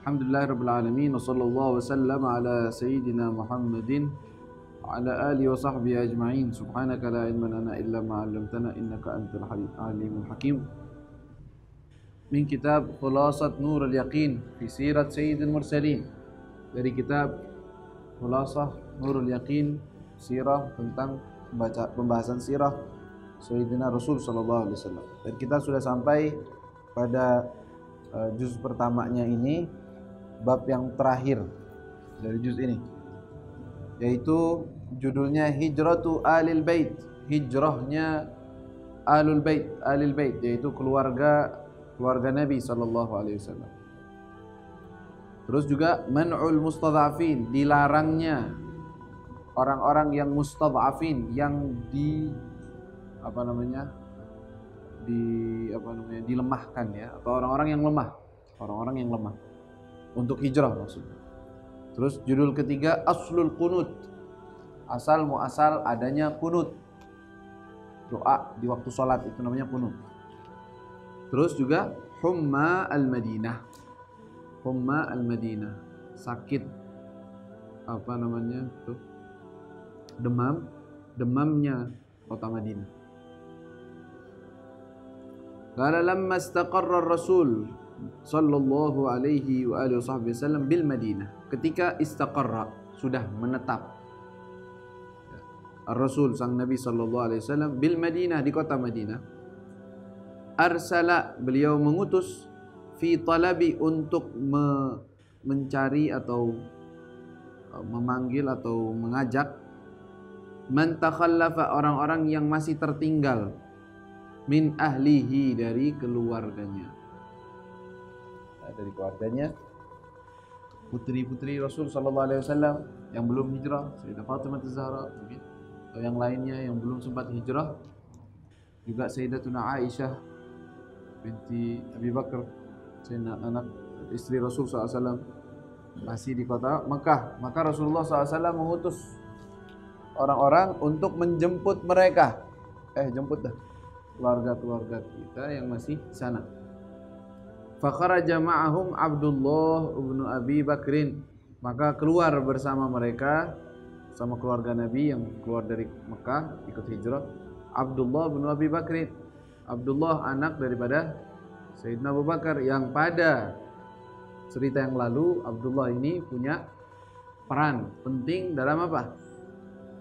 Alhamdulillahirabbil alamin wa sallallahu wasallam ala sayyidina Muhammadin wa ala alihi wa sahbihi ajma'in. Subhanaka la ilma lana illa ma 'allamtana innaka antal alimul hakim. Min kitab Khulasat Nurul Yaqin fi Sirat Sayyidil Mursalin. Dari kitab Khulasah Nurul Yaqin, sirah tentang pembahasan sirah Sayyidina Rasul sallallahu alaihi wasallam. Dan kita sudah sampai pada juz pertamanya ini, bab yang terakhir dari juz ini, yaitu judulnya Hijratu Alil Bait, hijrahnya Alul Bait, Alil Bait, yaitu keluarga Nabi sallallahu alaihi wasallam. Terus juga man'ul mustadhafin, dilarangnya orang-orang yang mustadhafin, yang dilemahkan ya, atau orang-orang yang lemah untuk hijrah maksudnya. Terus judul ketiga aslul qunut, asal muasal adanya qunut, doa di waktu sholat itu namanya qunut. Terus juga humma al-Madinah, sakit demamnya kota Madinah. Qala lamma istaqarra ar-rasul sallallahu alaihi wa alihi wasallam bil Madinah, ketika istaqarra, sudah menetap, ar-rasul sang Nabi sallallahu alaihi wasallam bil Madinah, di kota Madinah, arsala, beliau mengutus, fi talabi, untuk mencari atau memanggil atau mengajak, man takhallafa, orang-orang yang masih tertinggal, min ahlihi, dari keluarganya, putri-putri Rasul sallallahu alaihi wasallam yang belum hijrah, Sayyidah Fatimah Az-Zahra mungkin, atau yang lainnya yang belum sempat hijrah, juga Sayyidatuna Aisyah binti Abi Bakar, anak istri Rasul sallallahu alaihi wasallam, masih di kota Mekah. Maka Rasulullah SAW mengutus orang-orang untuk menjemput mereka. Jemput dah keluarga-keluarga kita yang masih di sana. Fakharaja ma'ahum Abdullah ibnu Abi Bakrin, maka keluar bersama mereka, sama keluarga Nabi yang keluar dari Mekah ikut hijrah, Abdullah ibnu Abi Bakrin. Abdullah anak daripada Sayyidina Abu Bakar, yang pada cerita yang lalu Abdullah ini punya peran penting dalam apa?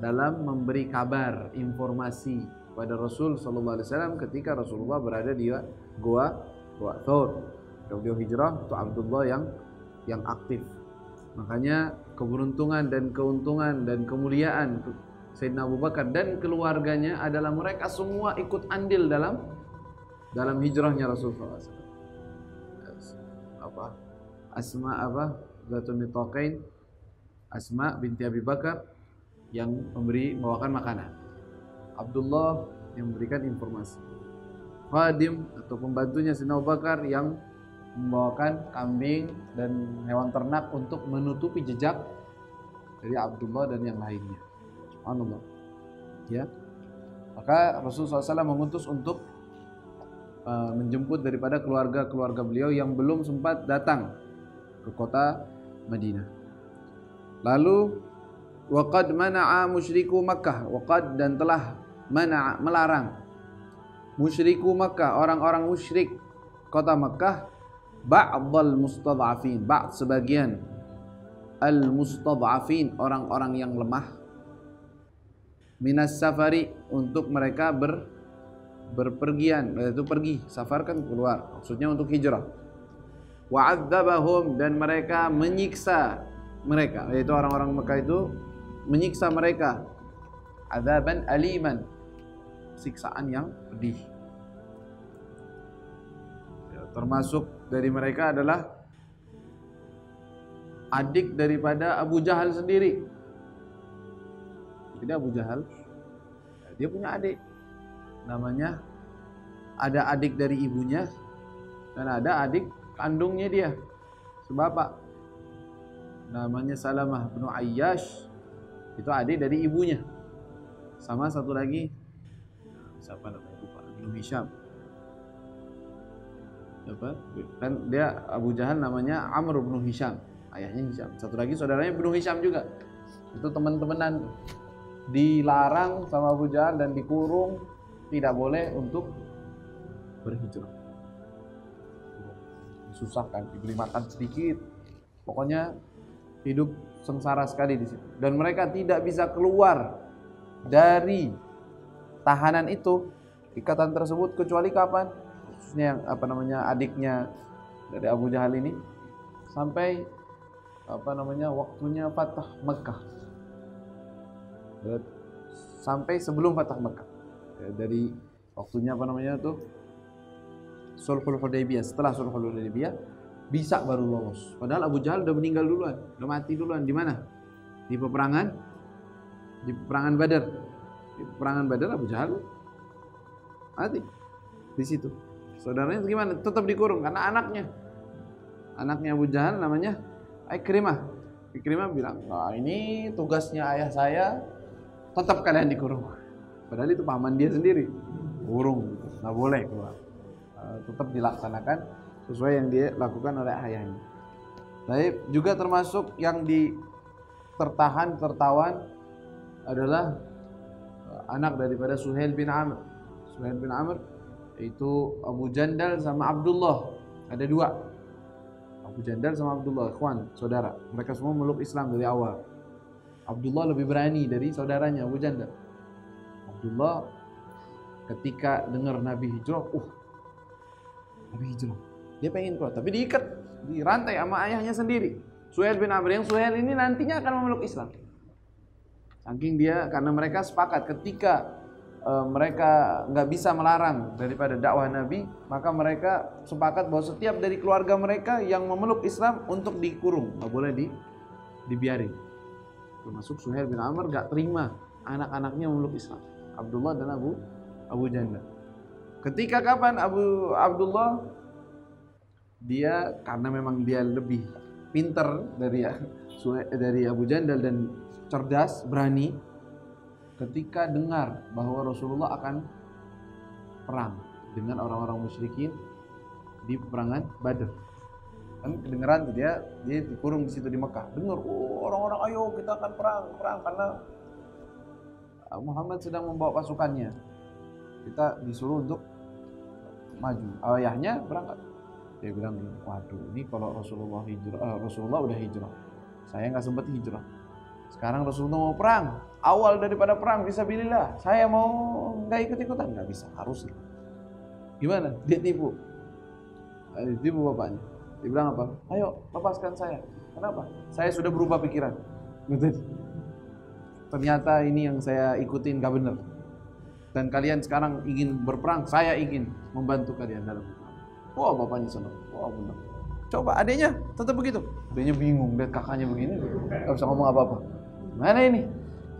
Dalam memberi kabar, informasi pada Rasul sallallahu alaihi wasallam ketika Rasulullah berada di Gua Thawr. Ketika beliau hijrah, itu Abdullah yang aktif. Makanya keberuntungan dan keuntungan dan kemuliaan Sayyidina Abu Bakar dan keluarganya adalah mereka semua ikut andil dalam hijrahnya Rasulullah SAW. Zatun Nitaqain, Asma binti Abi Bakar yang membawakan makanan, Abdullah yang memberikan informasi, khadim atau pembantunya Sayyidina Abu Bakar yang membawakan kambing dan hewan ternak untuk menutupi jejak dari Abdullah dan yang lainnya. Subhanallah. Ya. Maka Rasulullah SAW mengutus untuk menjemput daripada keluarga beliau yang belum sempat datang ke kota Madinah. Lalu waqad mana'a musyriku Makkah, waqad, dan telah melarang musyriku Makkah, orang-orang musyrik kota Makkah, ba'dal mustadhafin, sebagian al-mustadhafin, orang-orang yang lemah, minas safari, untuk mereka berpergian, yaitu pergi, safar kan keluar, maksudnya untuk hijrah. Wa'adzabahum, dan mereka menyiksa mereka, yaitu orang-orang Mekah itu menyiksa mereka, adzaban aliman, siksaan yang pedih. Termasuk dari mereka adalah adik daripada Abu Jahal sendiri. Jadi Abu Jahal, dia punya adik, namanya, ada adik dari ibunya dan ada adik kandungnya dia sebapak, namanya Salamah bin Ayyash, itu adik dari ibunya. Sama satu lagi, siapa namanya, lupa, bin Hisham. apa? Kan dia Abu Jahal namanya Amr bin Hisham, ayahnya Hisham. Satu lagi saudaranya bin Hisham juga. Itu teman-temanan. Dilarang sama Abu Jahal dan dikurung, tidak boleh untuk berhijrah. Susah kan, diberi makan sedikit. Pokoknya hidup sengsara sekali di situ. Dan mereka tidak bisa keluar dari tahanan itu, ikatan tersebut, kecuali kapan? Khususnya yang apa namanya adiknya dari Abu Jahal ini, sampai apa namanya waktunya Fatah Mekah, sampai sebelum Fatah Mekah. Dari waktunya apa namanya tuh Sulhul Hudaybiyah, setelah Sulhul Hudaybiyah bisa baru lolos. Padahal Abu Jahal udah meninggal duluan, udah mati duluan. Di mana? Di peperangan Badar. Di peperangan Badar Abu Jahal mati di situ. Saudaranya gimana? Tetap dikurung karena anaknya Abu Jahal namanya Ikrimah. Ikrimah bilang, "Nah, ini tugasnya ayah saya, tetap kalian dikurung." Padahal itu paman dia sendiri. Kurung gitu. Nggak boleh keluar. Tetap dilaksanakan sesuai yang dia lakukan oleh ayahnya. Tapi juga termasuk yang tertawan adalah anak daripada Suhail bin Amr. Suhail bin Amr itu Abu Jandal sama Abdullah. Ada dua, Abu Jandal sama Abdullah, ikhwan, saudara. Mereka semua meluk Islam dari awal. Abdullah lebih berani dari saudaranya Abu Jandal. Abdullah ketika dengar Nabi hijrah, Nabi hijrah, dia pengen keluar, tapi diikat, dirantai sama ayahnya sendiri, Suhail bin Amr. Yang Suhail ini nantinya akan memeluk Islam. Saking dia, karena mereka sepakat ketika mereka nggak bisa melarang daripada dakwah Nabi, maka mereka sepakat bahwa setiap dari keluarga mereka yang memeluk Islam untuk dikurung, nggak boleh dibiarin. Termasuk Suhail bin Amr nggak terima anak-anaknya memeluk Islam, Abdullah dan Abu Jandal. Ketika kapan Abdullah, dia karena memang dia lebih pinter dari Abu Jandal dan cerdas, berani. Ketika dengar bahwa Rasulullah akan perang dengan orang-orang musyrikin di peperangan Badar, kan kedengeran tuh dia dikurung di situ di Mekah. Dengar, orang-orang ayo kita akan perang karena Muhammad sedang membawa pasukannya. Kita disuruh untuk maju. Ayahnya berangkat. Dia bilang, waduh, ini kalau Rasulullah udah hijrah, saya nggak sempat hijrah. Sekarang Rasulullah mau perang, awal daripada perang fisabilillah, saya mau nggak ikut-ikutan, nggak bisa, harus. Gimana? Dia tipu bapaknya. Dia bilang apa? Ayo lepaskan saya. Kenapa? Saya sudah berubah pikiran. Ternyata ini yang saya ikutin nggak benar. Dan kalian sekarang ingin berperang, saya ingin membantu kalian dalam perang. Wah, bapaknya senang. Wah, benar. Coba adiknya tetap begitu. Adiknya bingung lihat kakaknya begini, nggak bisa ngomong apa-apa. Mana ini?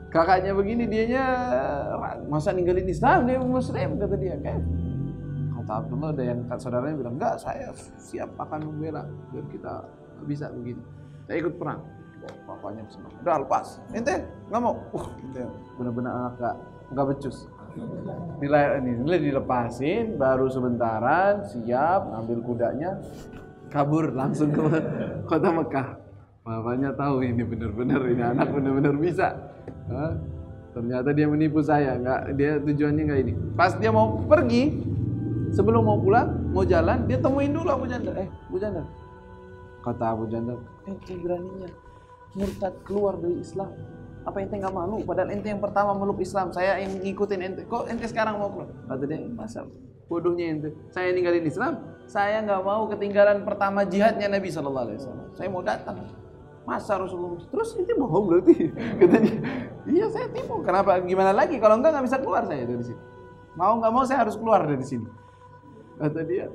Kakaknya begini, dianya masa ninggalin Islam, dia Muslim, kata dia. Kata Abdullah, ada yang saudaranya bilang, enggak, saya siap akan membela biar kita bisa begini. Saya ikut perang. Bapaknya senang. Udah lepas. Ente nggak mau? Ente benar-benar anak nggak becus. Nilai dilepasin, baru sebentaran, siap, ngambil kudanya, kabur langsung ke kota Mekah. Bapaknya tahu ini benar-benar, ini anak benar-benar bisa. Ternyata dia menipu saya, dia tujuannya nggak ini. Pas dia mau pergi, sebelum mau pulang, mau jalan, dia temuin dulu Abu Jandal. Abu Jandal. Kata Abu Jandal, ente beraninya murtad keluar dari Islam. Apa ente nggak malu? Padahal ente yang pertama meluk Islam, saya yang ngikutin ente. Kok ente sekarang mau keluar? Kata dia, masa bodohnya ente. Saya ninggalin Islam, saya nggak mau ketinggalan pertama jihadnya Nabi SAW. Saya mau datang. Masa Rasulullah? Terus ente bohong berarti? Kata dia, iya saya tipu. Kenapa? Gimana lagi? Kalau nggak bisa keluar saya dari sini. Mau nggak mau saya harus keluar dari sini. Kata dia,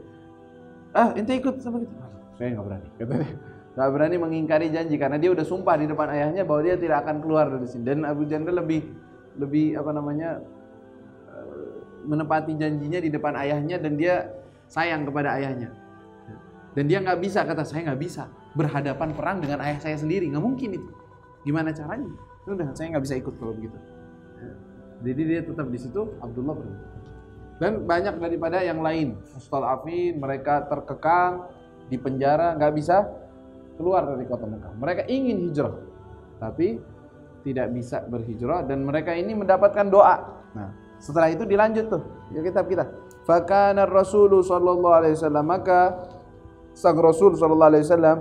ente ikut sama kita. Saya nggak berani. Kata dia. Gak berani mengingkari janji karena dia udah sumpah di depan ayahnya bahwa dia tidak akan keluar dari sini. Dan Abu Jandal lebih menepati janjinya di depan ayahnya, dan dia sayang kepada ayahnya. Dan dia nggak bisa, kata saya nggak bisa berhadapan perang dengan ayah saya sendiri, nggak mungkin itu. Gimana caranya? Udah, saya nggak bisa ikut kalau begitu. Jadi dia tetap di situ. Abdullah pergi. Dan banyak daripada yang lain, mustad'afin, mereka terkekang di penjara, nggak bisa keluar dari kota Mekah. Mereka ingin hijrah, tapi tidak bisa berhijrah, dan mereka ini mendapatkan doa. Nah, setelah itu dilanjut tuh ya kitab kita. Fakana Rasul sallallahu alaihi wasallam, maka sang Rasul sallallahu alaihi wasallam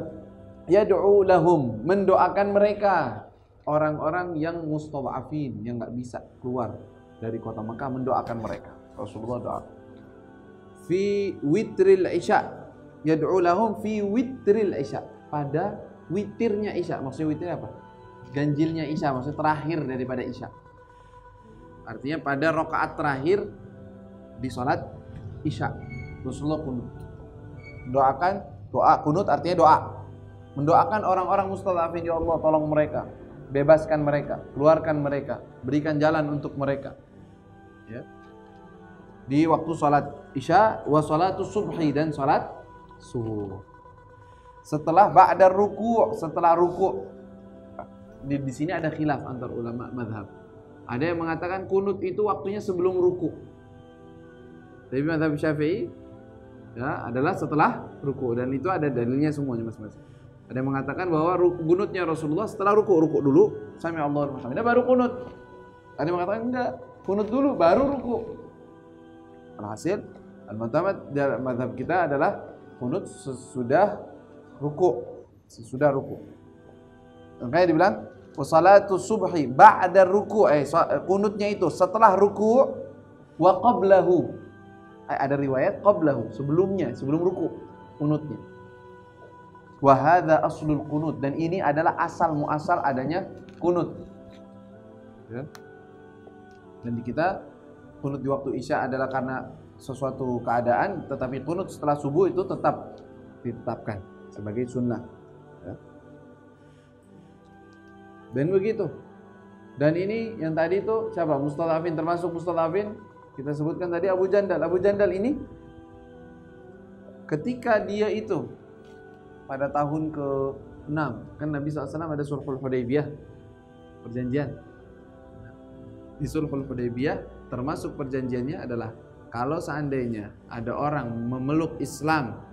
yad'u lahum, mendoakan mereka, orang-orang yang mustad'afin, yang nggak bisa keluar dari kota Mekah, mendoakan mereka. Rasulullah doa fi witril isya, yad'u lahum fi witril isya, pada witirnya isya. Maksudnya witir apa? Ganjilnya isya, maksudnya terakhir daripada isya. Artinya pada rakaat terakhir di salat isya Rasulullah kunut. Doakan, doa kunut artinya doa. Mendoakan orang-orang mustad'afin, ya Allah tolong mereka, bebaskan mereka, keluarkan mereka, berikan jalan untuk mereka. Ya. Di waktu salat isya wa salatus subhi, dan salat subuh. Setelah ba'da ruku', setelah ruku'. Di sini ada khilaf antar ulama mazhab. Ada yang mengatakan kunut itu waktunya sebelum ruku'. Tapi mazhab Syafi'i ya adalah setelah ruku', dan itu ada dalilnya semuanya masing-masing. Ada yang mengatakan bahwa kunutnya Rasulullah setelah ruku', ruku' dulu, sami Allahu liman hamidah, baru kunut. Ada yang mengatakan enggak, kunut dulu baru ruku'. Alhasil al-mu'tamad dalam mazhab kita adalah kunut sesudah ruku', sesudah ruku'. Makanya dibilang wassalatu subhi ba'da ruku', kunutnya itu setelah ruku' wa qablahu. Ada riwayat qablahu, sebelumnya, sebelum ruku' kunutnya. Wa hadza aslul kunut, dan ini adalah asal muasal adanya kunut. Ya. Dan di kita kunut di waktu isya adalah karena sesuatu keadaan, tetapi kunut setelah subuh itu tetap ditetapkan sebagai sunnah. Ya. Dan begitu. Dan ini yang tadi itu siapa? Mustad'afin, termasuk mustad'afin kita sebutkan tadi Abu Jandal. Abu Jandal ini ketika dia itu pada tahun ke-6, kan Nabi SAW ada Sulhul Hudaybiyah, perjanjian. Di Sulhul Hudaybiyah termasuk perjanjiannya adalah kalau seandainya ada orang memeluk Islam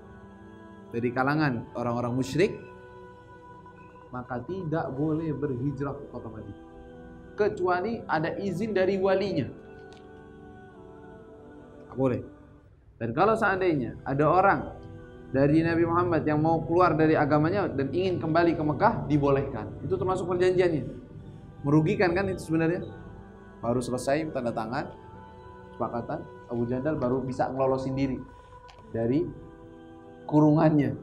dari kalangan orang-orang musyrik, maka tidak boleh berhijrah ke kota Madinah kecuali ada izin dari walinya. Tak boleh. Dan kalau seandainya ada orang dari Nabi Muhammad yang mau keluar dari agamanya dan ingin kembali ke Mekah, dibolehkan. Itu termasuk perjanjiannya. Merugikan kan itu sebenarnya. Baru selesai tanda tangan kesepakatan, Abu Jandal baru bisa ngelolosin diri dari kurungannya.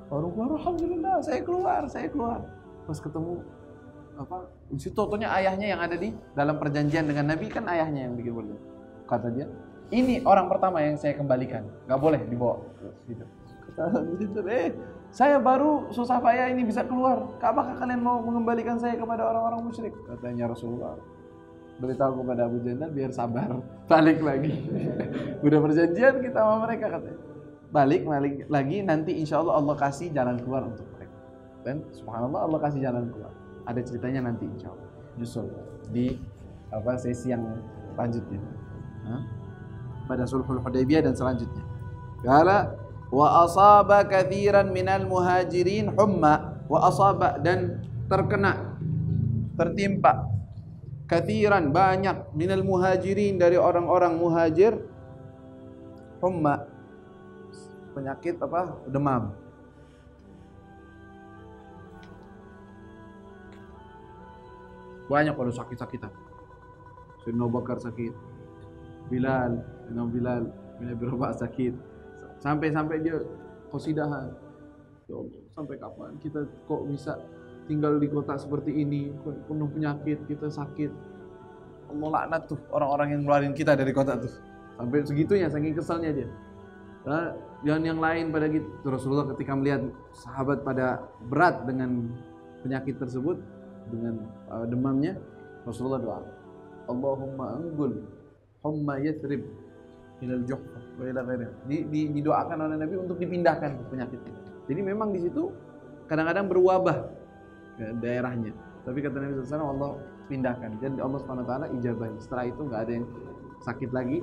Baru keluar, alhamdulillah saya keluar. Pas ketemu apa? Di situ totonya ayahnya yang ada di dalam perjanjian dengan Nabi, kan ayahnya yang bikin perjanjian. Kata dia, ini orang pertama yang saya kembalikan, nggak boleh dibawa. Gitu. Kata saya baru susah payah ini bisa keluar. Apakah kalian mau mengembalikan saya kepada orang-orang musyrik? Katanya Rasulullah. Beritahu kepada Abu Jandal biar sabar, balik lagi. Udah perjanjian kita sama mereka, katanya. Balik lagi, nanti insya Allah Allah kasih jalan keluar untuk mereka. Dan subhanallah Allah kasih jalan keluar. Ada ceritanya nanti insya Allah. Justru di sesi yang selanjutnya. Pada Sulhul Hudaybiyah dan selanjutnya. Kala wa asaba katsiran minal muhajirin humma, wa asaba, dan tertimpa katsiran, banyak, minal muhajirin, dari orang-orang muhajir, humma, penyakit demam. Banyak kalau sakit-sakitan. Sayyidina Abu Bakar sakit, Bilal bin Rabah sakit, sampai dia qasidahan. Ya Allah, sampai kapan kita kok bisa tinggal di kota seperti ini, penuh penyakit, kita sakit. Allah laknat tuh orang-orang yang ngeluarin kita dari kota tuh. Sampai segitunya, saking kesalnya dia. Dan yang lain pada gitu. Rasulullah ketika melihat sahabat pada berat dengan penyakit tersebut, dengan demamnya, Rasulullah doa, Allahumma anggul humma yathrib ilal juhfa wa ila ghairiha. Didoakan oleh Nabi untuk dipindahkan penyakit itu. Jadi memang di situ kadang-kadang berwabah daerahnya. Tapi kata Nabi SAW, Allah pindahkan. Dan Allah SWT ijabahi. Setelah itu nggak ada yang sakit lagi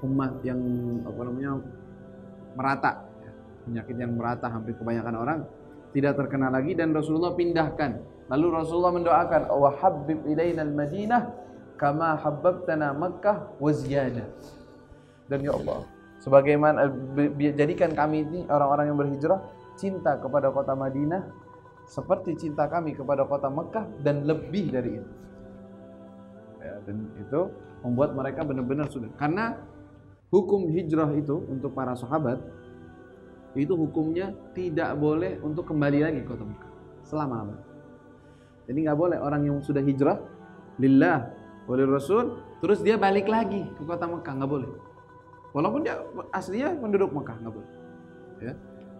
ummah yang apa namanya merata, ya. Penyakit yang merata hampir kebanyakan orang tidak terkena lagi, dan Rasulullah pindahkan. Lalu Rasulullah mendoakan, wa habbib ilaina al-Madinah kama habbabtana Makkah wa ziyadah. Dan ya Allah, sebagaimana jadikan kami ini orang-orang yang berhijrah cinta kepada kota Madinah seperti cinta kami kepada kota Mekah dan lebih dari itu. Ya, dan itu membuat mereka benar-benar sudah. Karena hukum hijrah itu untuk para sahabat itu hukumnya tidak boleh untuk kembali lagi ke kota Mekah selama-lamanya. Jadi nggak boleh orang yang sudah hijrah lillah walil rasul terus dia balik lagi ke kota Mekah, nggak boleh. Walaupun dia aslinya penduduk Mekah, nggak boleh. Ya.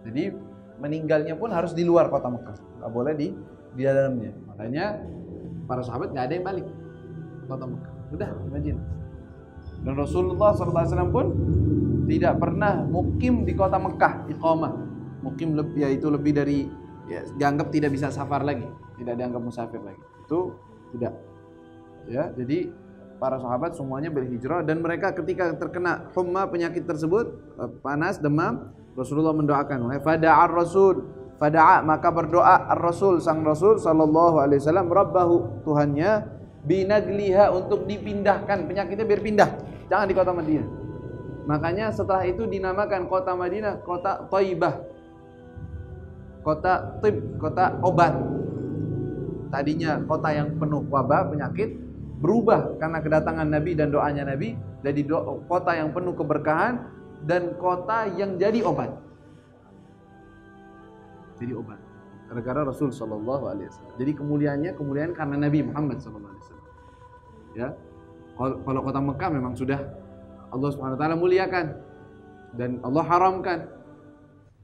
Jadi meninggalnya pun harus di luar kota Mekah, nggak boleh di dalamnya. Makanya para sahabat nggak ada yang balik ke kota Mekah. Udah, imagine. Dan Rasulullah SAW pun tidak pernah mukim di kota Mekah, iqamah. Mukim yaitu lebih dari, ya, dianggap tidak bisa safar lagi, tidak dianggap musafir lagi. Itu tidak. Ya, jadi para sahabat semuanya berhijrah, dan mereka ketika terkena humma, penyakit tersebut, panas, demam, Rasulullah mendoakan. Fada'a ar-Rasul, fada'a, maka berdoa ar-Rasul, sang Rasul sallallahu alaihi wasallam, rabbahu, Tuhannya, binagliha, untuk dipindahkan penyakitnya, biar pindah, jangan di kota Madinah. Makanya setelah itu dinamakan kota Madinah kota Thaibah, kota tib, kota obat. Tadinya kota yang penuh wabah penyakit, berubah karena kedatangan Nabi dan doanya Nabi jadi kota yang penuh keberkahan dan kota yang jadi obat. Jadi obat gara-gara Rasul sallallahu alaihi wasallam. Jadi kemuliaan karena Nabi Muhammad sallallahu alaihi wasallam. Ya. Kalau kota Mekah memang sudah Allah Subhanahu wa taala muliakan dan Allah haramkan.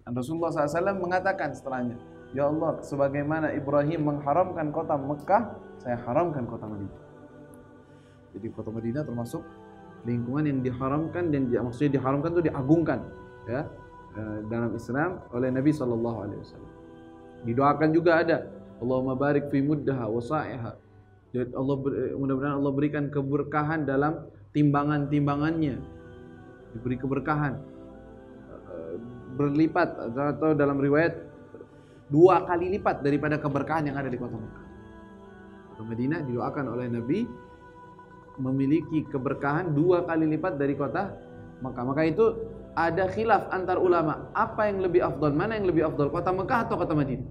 Dan Rasulullah SAW mengatakan setelahnya, ya Allah, sebagaimana Ibrahim mengharamkan kota Mekah, saya haramkan kota Madinah. Jadi kota Madinah termasuk lingkungan yang diharamkan, dan maksudnya diharamkan itu diagungkan, ya, dalam Islam oleh Nabi sallallahu alaihi wasallam. Didoakan juga ada, Allahumma barik fi muddaha wa sa'iha. Jadi Allah, mudah-mudahan Allah berikan keberkahan dalam timbangan-timbangannya, diberi keberkahan berlipat, atau dalam riwayat 2 kali lipat daripada keberkahan yang ada di kota Mekah. Kota Madinah didoakan oleh Nabi memiliki keberkahan 2 kali lipat dari kota Mekah. Maka itu ada khilaf antar ulama, apa yang lebih afdal, mana yang lebih afdal, kota Mekah atau kota Madinah?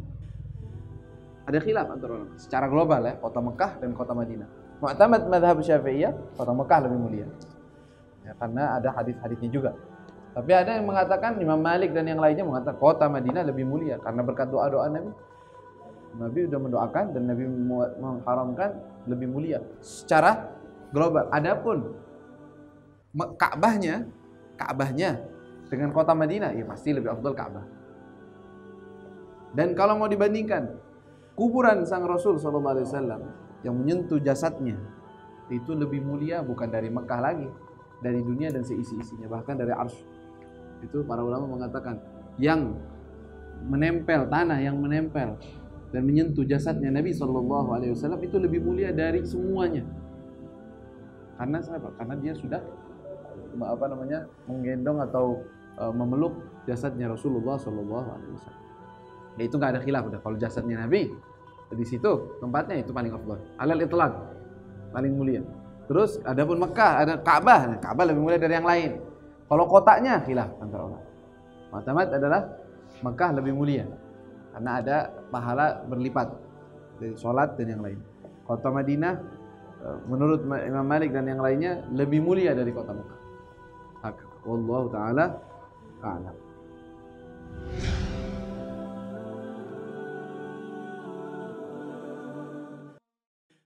Ada khilaf antar ulama secara global, ya, kota Mekah dan kota Madinah. Mu'tamad mazhab Syafi'iyah, kota Mekah lebih mulia, ya, karena ada hadis-hadisnya juga. Tapi ada yang mengatakan, Imam Malik dan yang lainnya mengatakan kota Madinah lebih mulia karena berkat doa-doa Nabi. Nabi sudah mendoakan dan Nabi mengharamkan, lebih mulia secara global. Adapun Ka'bahnya dengan kota Madinah, ya pasti lebih afdal Ka'bah. Dan kalau mau dibandingkan, kuburan sang Rasul sallallahu alaihi wasallam yang menyentuh jasadnya itu lebih mulia bukan dari Mekah lagi, dari dunia dan seisi-isinya, bahkan dari arsy. Itu para ulama mengatakan yang menempel, tanah yang menempel dan menyentuh jasadnya Nabi sallallahu alaihi wasallam itu lebih mulia dari semuanya. Karena apa? Karena dia sudah menggendong atau memeluk jasadnya Rasulullah sallallahu alaihi wasallam. Ya, itu nggak ada khilaf udah, kalau jasadnya Nabi di situ tempatnya itu paling afdal, alal itlaq, paling mulia. Terus adapun Mekah, ada Ka'bah. Nah, Ka'bah lebih mulia dari yang lain. Kalau kotanya khilaf antara ulama. Mu'tamad adalah Mekah lebih mulia karena ada pahala berlipat dari sholat dan yang lain. Kota Madinah menurut Imam Malik dan yang lainnya lebih mulia dari kota Mekah. Wallahu taala a'lam.